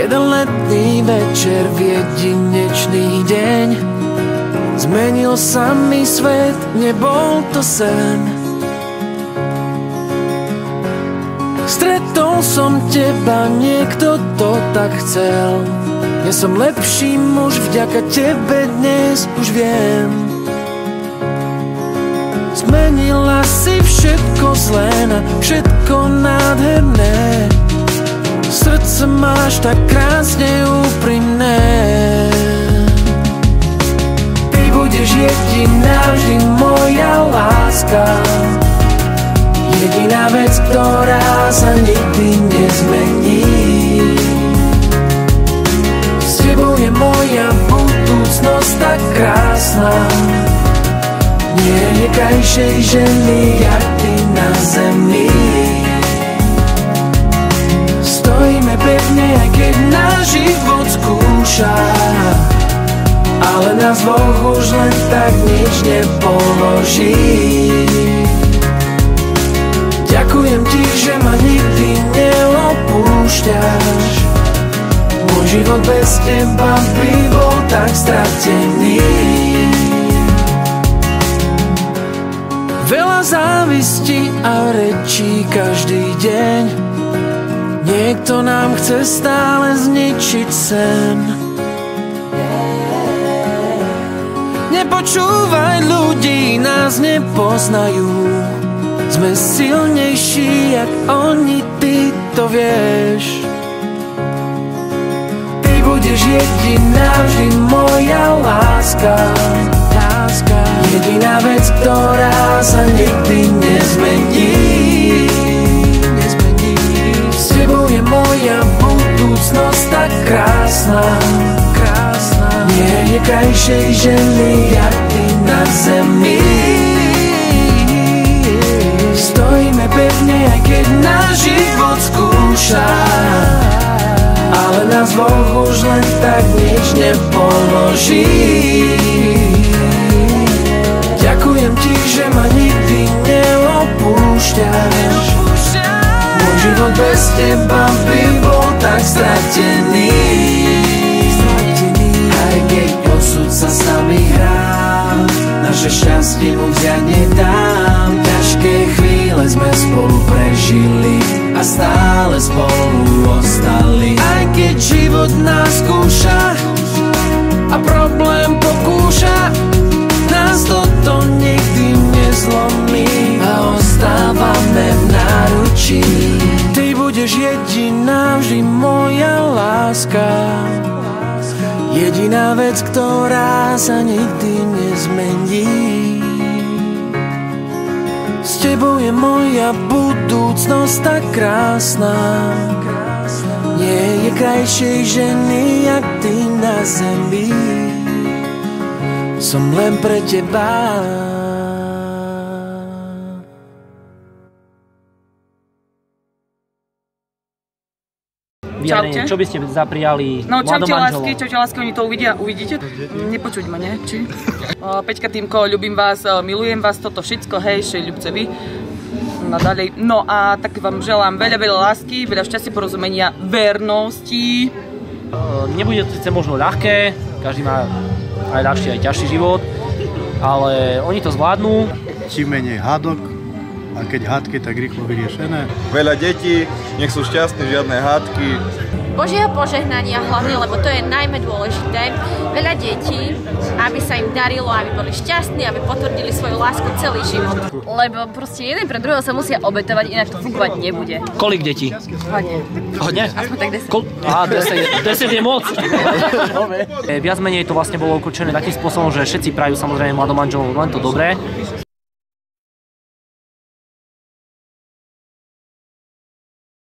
Jeden letný večer v jedinečný deň zmenil sa mi svet, nebol to sen. Stretol som teba, niekto to tak chcel. Ja som lepší muž, vďaka tebe dnes už viem. Zmenila si všetko zlé na všetko nádherné. Srdce máš tak krásne úprimné. Ty budeš jediná, vždy moja láska. Jediná vec, ktorá sa nikdy nezmení. S tebou je moja budúcnosť tak krásna. Nie je krajšej ženy, jak ty na zemi. Stojíme pevne, aj keď náš život skúša, ale nás Boh už len tak nič nepoloží. Ďakujem ti, že ma nikdy neopúšťaš. Môj život bez teba by bol tak stratený. Veľa závisti a rečí každý deň. Niekto nám chce stále zničiť sen. Nepočúvaj ľudí, nás nepoznajú. Sme silnejší, jak oni, ty to vieš. Ty budeš jediná, vždy moja láska. Jediná vec, ktorá sa nikdy nezmení. S tebou je moja budúcnosť tak krásna. Nie je krajšej ženy, jak ty na zemi. Stojíme pevne, aj keď náš život skúša, ale nás Boh už len tak nič nepoloží. Ďakujem ti, že ma nikdy neopúšťaš. Môj život bez teba by bol tak stratený. Aj keď osud sa s nami hrá, naše šťastie mu vziať nedám. Ťažké chvíle sme spolu prežili a stále spolu ostali. Aj keď život nás skúša a problém pokúša, nás toto nikdy nezlomí a ostávame v náručí. Ty budeš jediná, vždy moja láska. Jediná vec, ktorá sa nikdy nezmení. S tebou je moja budúcnosť tak krásna. Nie je krajšej ženy, jak ty na zemi. Som len pre teba. Čaute. Čo by ste zaprijali mladom manželom? Čaute lásky, oni to uvidíte? Nepočuť ma, ne? Či? Peťka, Týmko, ľubím vás, milujem vás, toto všetko, hej, še ľubcevi. No a tak vám želám veľa lásky, veľa šťastia, porozumenia, vernosti. Nebude to síce možno ľahké, každý má aj ľahší, aj ťažší život, ale oni to zvládnu. Čím menej hádok, a keď hádky, tak rýchlo vyriešené. Veľa detí, nech sú šťastní, žiadne hádky. Božieho požehnania hlavne, lebo to je najmä dôležité. Veľa detí, aby sa im darilo, aby boli šťastní, aby potvrdili svoju lásku celý život. Lebo proste jeden pre druhého sa musia obetovať, inak to fungovať nebude. Kolik detí? Hodne. Hodne? Aspoň tak 10. Á, 10 je moc. Viac menej to vlastne bolo ukončené takým spôsobom, že všetci prajú samozrejme mladom manželom len to dobré.